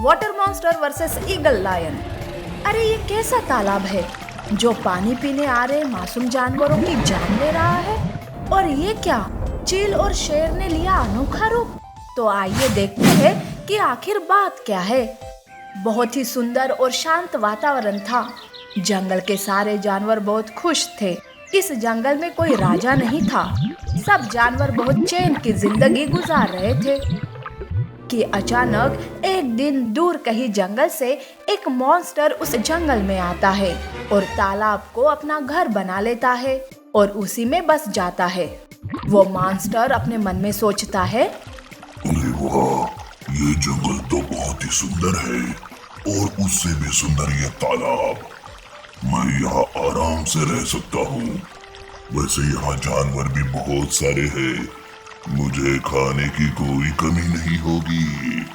Water monster versus eagle lion. अरे ये कैसा तालाब है जो पानी पीने आ रहे मासूम जानवरों की जान ले रहा है? और ये क्या, चील और शेर ने लिया अनोखा रूप? तो आइए देखते हैं कि आखिर बात क्या है। बहुत ही सुंदर और शांत वातावरण था। जंगल के सारे जानवर बहुत खुश थे। इस जंगल में कोई राजा नहीं था। सब जानवर बहुत चैन की जिंदगी गुजार रहे थे कि अचानक एक दिन दूर कहीं जंगल से एक मॉन्स्टर उस जंगल में आता है और तालाब को अपना घर बना लेता है और उसी में बस जाता है। वो मॉन्स्टर अपने मन में सोचता है, अरे वाह, ये जंगल तो बहुत ही सुंदर है और उससे भी सुंदर ये तालाब। मैं यहाँ आराम से रह सकता हूँ। वैसे यहाँ जानवर भी बहुत सारे हैं, मुझे खाने की कोई कमी नहीं होगी।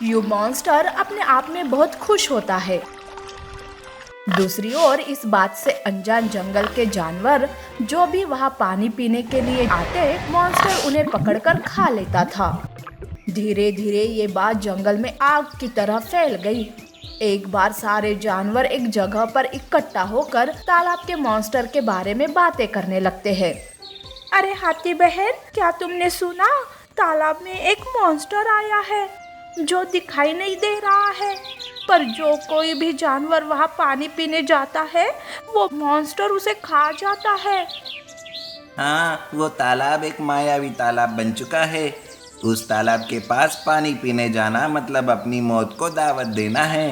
यू मॉन्स्टर अपने आप में बहुत खुश होता है। दूसरी ओर इस बात से अनजान जंगल के जानवर जो भी वहाँ पानी पीने के लिए आते, मॉन्स्टर उन्हें पकड़कर खा लेता था। धीरे धीरे ये बात जंगल में आग की तरह फैल गई। एक बार सारे जानवर एक जगह पर इकट्ठा होकर तालाब के मॉन्स्टर के बारे में बातें करने लगते हैं। अरे हाथी बहन, क्या तुमने सुना? तालाब में एक मॉन्स्टर आया है जो दिखाई नहीं दे रहा है, पर जो कोई भी जानवर वहाँ पानी पीने जाता है वो मॉन्स्टर उसे खा जाता है। हाँ, वो तालाब एक मायावी तालाब बन चुका है। उस तालाब के पास पानी पीने जाना मतलब अपनी मौत को दावत देना है।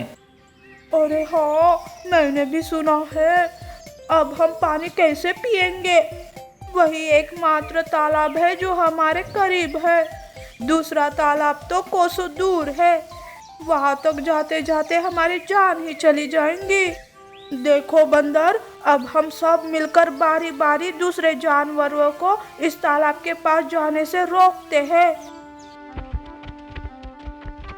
अरे हाँ, मैंने भी सुना है। अब हम पानी कैसे पिएंगे? वही एकमात्र तालाब है जो हमारे करीब है। दूसरा तालाब तो कोसों दूर है। वहां तक जाते जाते हमारी जान ही चली जाएंगी। देखो बंदर, अब हम सब मिलकर बारी बारी दूसरे जानवरों को इस तालाब के पास जाने से रोकते हैं।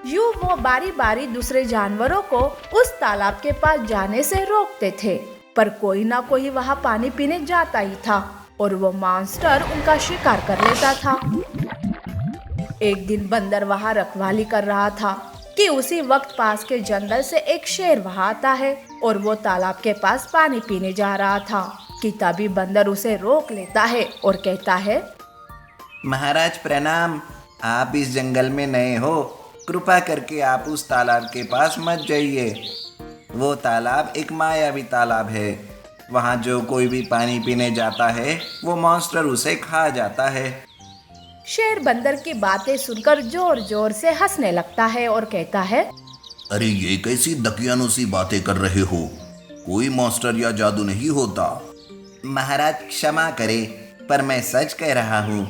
यूं वो बारी बारी दूसरे जानवरों को उस तालाब के पास जाने से रोकते थे, पर कोई ना कोई वहां पानी पीने जाता ही था और वो मॉन्स्टर उनका शिकार कर लेता था। एक दिन बंदर वहां रखवाली कर रहा था कि उसी वक्त पास के जंगल से एक शेर वहां आता है और वो तालाब के पास पानी पीने जा रहा था कि तभी बंदर उसे रोक लेता है और कहता है, महाराज प्रणाम, आप इस जंगल में नए हो, कृपा करके आप उस तालाब के पास मत जाइए। वो तालाब एक मायावी तालाब है। वहाँ जो कोई भी पानी पीने जाता है वो मॉन्स्टर उसे खा जाता है। शेर बंदर की बातें सुनकर जोर जोर से हंसने लगता है और कहता है, अरे ये कैसी दकियानूसी बातें कर रहे हो? कोई मॉन्स्टर या जादू नहीं होता। महाराज क्षमा करे, पर मैं सच कह रहा हूँ।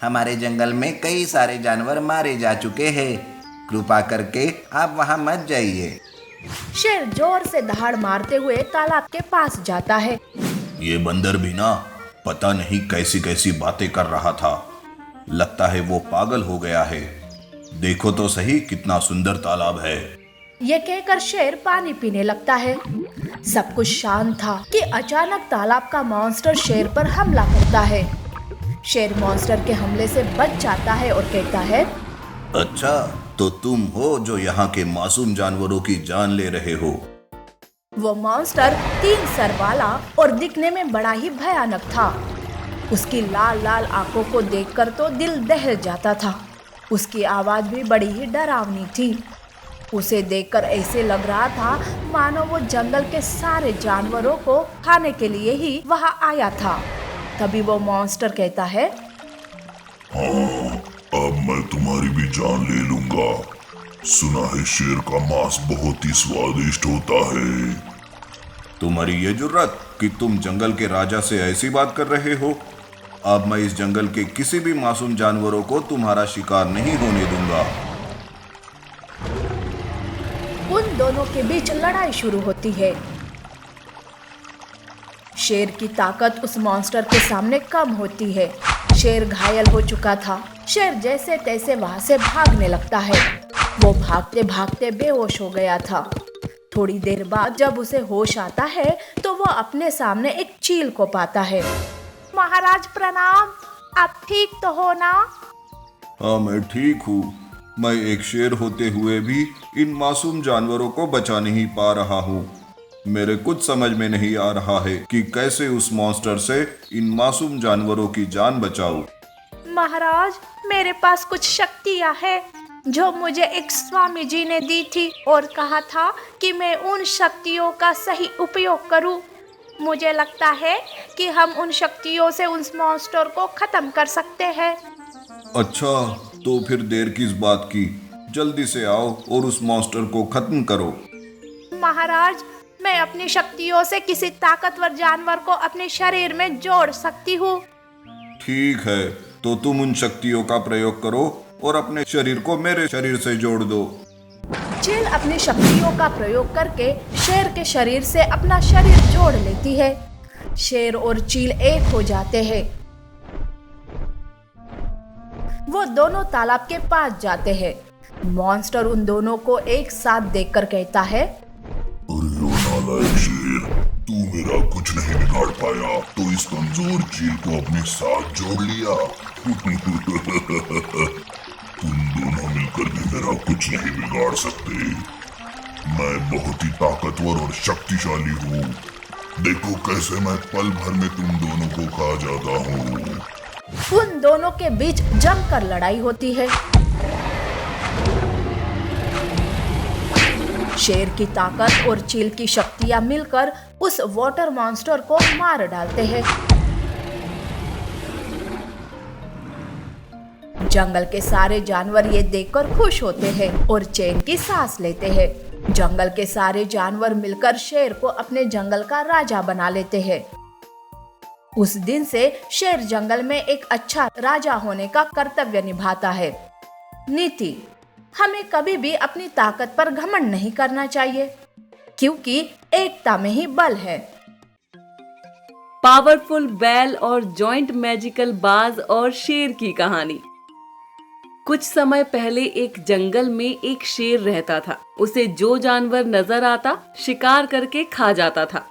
हमारे जंगल में कई सारे जानवर मारे जा चुके हैं। कृपा करके आप वहाँ मत जाइए। शेर जोर से दहाड़ मारते हुए तालाब के पास जाता है। ये बंदर भी ना पता नहीं कैसी कैसी बातें कर रहा था। लगता है वो पागल हो गया है। देखो तो सही कितना सुंदर तालाब है। ये कहकर शेर पानी पीने लगता है। सब कुछ शांत था कि अचानक तालाब का मॉन्स्टर शेर पर हमला करता है। शेर मॉन्स्टर के हमले से बच जाता है और कहता है, अच्छा, तो तुम हो जो यहाँ के मासूम जानवरों की जान ले रहे हो। वो मॉन्स्टर 3 सर वाला और दिखने में बड़ा ही भयानक था। उसकी लाल लाल आंखों को देखकर तो दिल दहल जाता था। उसकी आवाज भी बड़ी ही डरावनी थी। उसे देखकर ऐसे लग रहा था मानो वो जंगल के सारे जानवरों को खाने के लिए ही वहां आया था। तभी वो मॉन्स्टर कहता है, हाँ, अब मैं तुम्हारी भी जान ले लूंगा। सुना है शेर का मांस बहुत ही स्वादिष्ट होता है। तुम्हारी ये जुर्रत कि तुम जंगल के राजा से ऐसी बात कर रहे हो? अब मैं इस जंगल के किसी भी मासूम जानवरों को तुम्हारा शिकार नहीं होने दूंगा। उन दोनों के बीच लड़ाई शुरू होती है। शेर की ताकत उस मॉन्स्टर के सामने कम होती है। शेर घायल हो चुका था। शेर जैसे तैसे वहां से भागने लगता है। वो भागते भागते बेहोश हो गया था। थोड़ी देर बाद जब उसे होश आता है तो वो अपने सामने एक चील को पाता है। महाराज प्रणाम, आप ठीक तो हो ना? हाँ, मैं ठीक हूँ। मैं एक शेर होते हुए भी इन मासूम जानवरों को बचा नहीं पा रहा हूँ। मेरे कुछ समझ में नहीं आ रहा है कि कैसे उस मॉन्स्टर से इन मासूम जानवरों की जान बचाऊं। महाराज, मेरे पास कुछ शक्तियाँ हैं जो मुझे एक स्वामी जी ने दी थी और कहा था कि मैं उन शक्तियों का सही उपयोग करूं। मुझे लगता है कि हम उन शक्तियों से उस मॉन्स्टर को खत्म कर सकते हैं। अच्छा, तो फिर देर किस बात की? जल्दी से आओ और उस मॉन्स्टर को खत्म करो। महाराज, मैं अपनी शक्तियों से किसी ताकतवर जानवर को अपने शरीर में जोड़ सकती हूँ। ठीक है, तो तुम उन शक्तियों का प्रयोग करो और अपने शरीर को मेरे शरीर से जोड़ दो। चील अपनी शक्तियों का प्रयोग करके शेर के शरीर से अपना शरीर जोड़ लेती है। शेर और चील एक हो जाते हैं। वो दोनों तालाब के पास जाते हैं। मॉन्स्टर उन दोनों को एक साथ देखकर कहता है, अरे ओ नालायक शेर, तू मेरा कुछ नहीं बिगाड़ पाया तो इस कमजोर चील को अपने साथ जोड़ लिया। तुम दोनों मिलकर भी मेरा कुछ नहीं बिगाड़ सकते। मैं बहुत ही ताकतवर और शक्तिशाली हूँ। देखो कैसे मैं पल भर में तुम दोनों को खा जाता हूँ। उन दोनों के बीच जमकर लड़ाई होती है। शेर की ताकत और चील की शक्तियां मिलकर उस वाटर मॉन्स्टर को मार डालते हैं। जंगल के सारे जानवर ये देखकर खुश होते हैं और चैन की सांस लेते हैं। जंगल के सारे जानवर मिलकर शेर को अपने जंगल का राजा बना लेते हैं। उस दिन से शेर जंगल में एक अच्छा राजा होने का कर्तव्य निभाता है। नीति: हमें कभी भी अपनी ताकत पर घमंड नहीं करना चाहिए, क्योंकि एकता में ही बल है। पावरफुल बैल और जॉइंट मैजिकल बाज और शेर की कहानी। कुछ समय पहले एक जंगल में एक शेर रहता था। उसे जो जानवर नजर आता शिकार करके खा जाता था।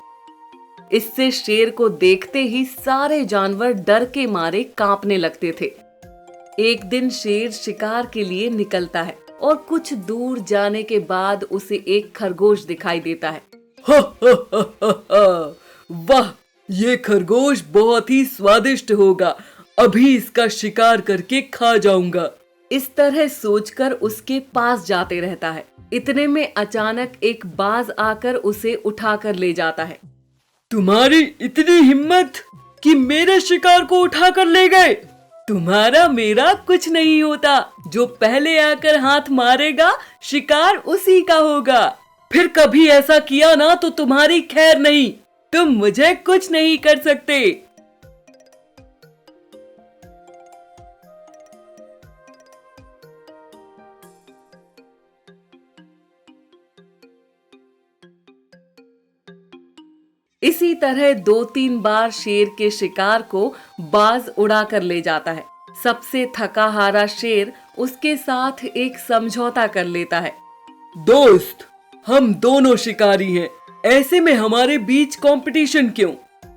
इससे शेर को देखते ही सारे जानवर डर के मारे कांपने लगते थे। एक दिन शेर शिकार के लिए निकलता है और कुछ दूर जाने के बाद उसे एक खरगोश दिखाई देता है। वाह, ये खरगोश बहुत ही स्वादिष्ट होगा, अभी इसका शिकार करके खा जाऊंगा। इस तरह सोचकर उसके पास जाते रहता है। इतने में अचानक एक बाज आकर उसे उठाकर ले जाता है। तुम्हारी इतनी हिम्मत कि मेरे शिकार को उठाकर ले गए? तुम्हारा मेरा कुछ नहीं होता, जो पहले आकर हाथ मारेगा शिकार उसी का होगा। फिर कभी ऐसा किया ना तो तुम्हारी खैर नहीं, तुम मुझे कुछ नहीं कर सकते। इसी तरह 2-3 बार शेर के शिकार को बाज उड़ा कर ले जाता है। सबसे थका हारा शेर उसके साथ एक समझौता कर लेता है। दोस्त, हम दोनों शिकारी हैं, ऐसे में हमारे बीच कंपटीशन क्यों?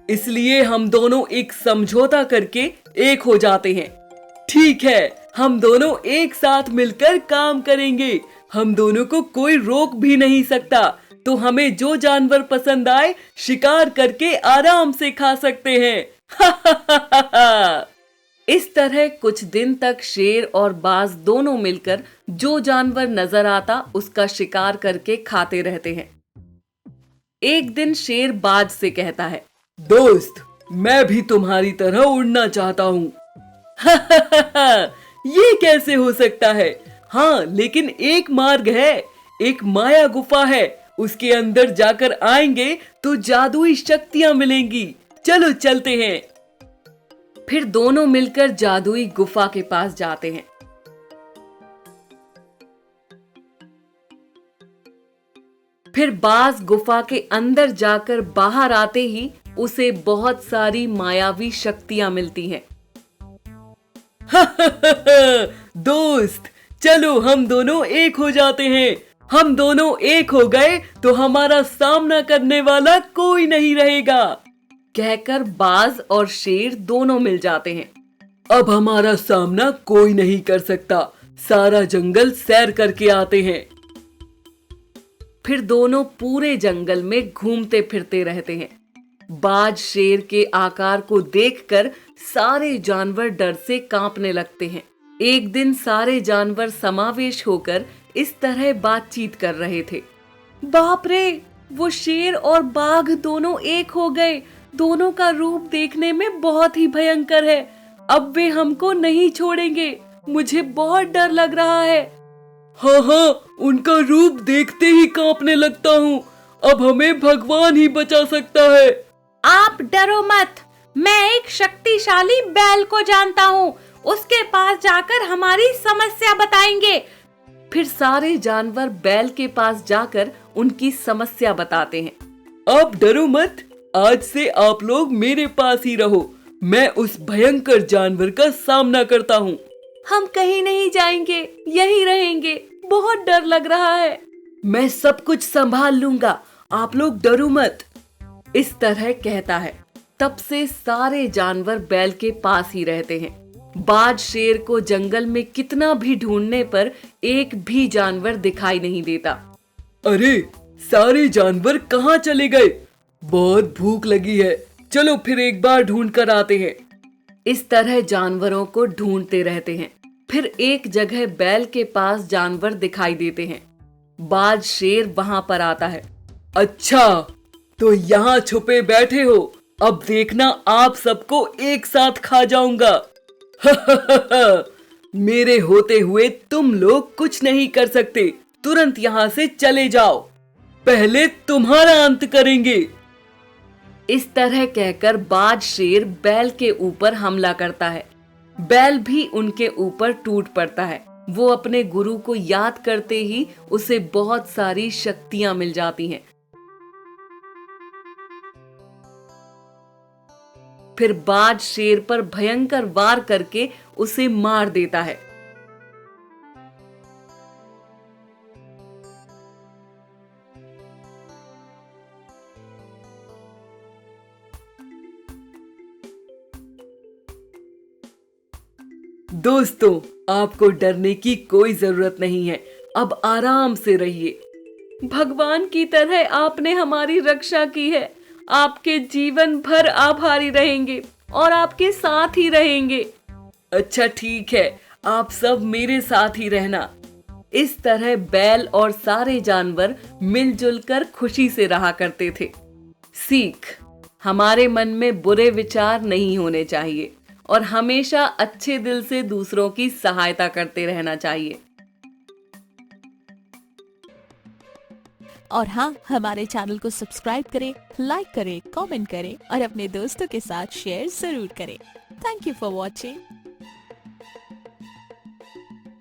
इसलिए हम दोनों एक समझौता करके एक हो जाते हैं। ठीक है, हम दोनों एक साथ मिलकर काम करेंगे। हम दोनों को कोई रोक भी नहीं सकता, तो हमें जो जानवर पसंद आए शिकार करके आराम से खा सकते हैं। इस तरह कुछ दिन तक शेर और बाज दोनों मिलकर जो जानवर नजर आता उसका शिकार करके खाते रहते हैं। एक दिन शेर बाज से कहता है, दोस्त, मैं भी तुम्हारी तरह उड़ना चाहता हूँ। ये कैसे हो सकता है? हाँ, लेकिन एक मार्ग है, एक माया गुफा है, उसके अंदर जाकर आएंगे तो जादुई शक्तियां मिलेंगी। चलो चलते हैं। फिर दोनों मिलकर जादुई गुफा के पास जाते हैं। फिर बाज गुफा के अंदर जाकर बाहर आते ही उसे बहुत सारी मायावी शक्तियां मिलती हैं। दोस्त, चलो हम दोनों एक हो जाते हैं। हम दोनों एक हो गए तो हमारा सामना करने वाला कोई नहीं रहेगा। कहकर बाज और शेर दोनों मिल जाते हैं। अब हमारा सामना कोई नहीं कर सकता, सारा जंगल सैर करके आते हैं। फिर दोनों पूरे जंगल में घूमते फिरते रहते हैं। बाज शेर के आकार को देखकर सारे जानवर डर से कांपने लगते हैं। एक दिन सारे जानवर समावेश होकर इस तरह बातचीत कर रहे थे। बाप रे, वो शेर और बाघ दोनों एक हो गए। दोनों का रूप देखने में बहुत ही भयंकर है। अब वे हमको नहीं छोड़ेंगे। मुझे बहुत डर लग रहा है। हाँ, उनका रूप देखते ही कांपने लगता हूँ। अब हमें भगवान ही बचा सकता है। आप डरो मत, मैं एक शक्तिशाली बैल को जानता हूँ। उसके पास जाकर हमारी समस्या बताएंगे। फिर सारे जानवर बैल के पास जाकर उनकी समस्या बताते हैं। आप डरो मत, आज से आप लोग मेरे पास ही रहो। मैं उस भयंकर जानवर का सामना करता हूँ। हम कहीं नहीं जाएंगे, यही रहेंगे। बहुत डर लग रहा है। मैं सब कुछ संभाल लूंगा, आप लोग डरो मत। इस तरह कहता है। तब से सारे जानवर बैल के पास ही रहते हैं। बाज शेर को जंगल में कितना भी ढूंढने पर एक भी जानवर दिखाई नहीं देता। अरे, सारे जानवर कहाँ चले गए? बहुत भूख लगी है, चलो फिर एक बार ढूंढ कर आते हैं। इस तरह जानवरों को ढूंढते रहते हैं। फिर एक जगह बैल के पास जानवर दिखाई देते हैं। बाज शेर वहां पर आता है। अच्छा, तो यहाँ छुपे बैठे हो। अब देखना, आप सबको एक साथ खा जाऊंगा। मेरे होते हुए तुम लोग कुछ नहीं कर सकते। तुरंत यहाँ से चले जाओ, पहले तुम्हारा अंत करेंगे। इस तरह कहकर बाज शेर बैल के ऊपर हमला करता है। बैल भी उनके ऊपर टूट पड़ता है। वो अपने गुरु को याद करते ही उसे बहुत सारी शक्तियां मिल जाती हैं। फिर बाज शेर पर भयंकर वार करके उसे मार देता है। दोस्तों, आपको डरने की कोई जरूरत नहीं है। अब आराम से रहिए। भगवान की तरह आपने हमारी रक्षा की है। आपके जीवन भर आभारी रहेंगे और आपके साथ ही रहेंगे। अच्छा ठीक है, आप सब मेरे साथ ही रहना। इस तरह बैल और सारे जानवर मिलजुल कर खुशी से रहा करते थे। सीख: हमारे मन में बुरे विचार नहीं होने चाहिए और हमेशा अच्छे दिल से दूसरों की सहायता करते रहना चाहिए। और हाँ, हमारे चैनल को सब्सक्राइब करें, लाइक करें, कमेंट करें और अपने दोस्तों के साथ शेयर जरूर करें। Thank you for watching.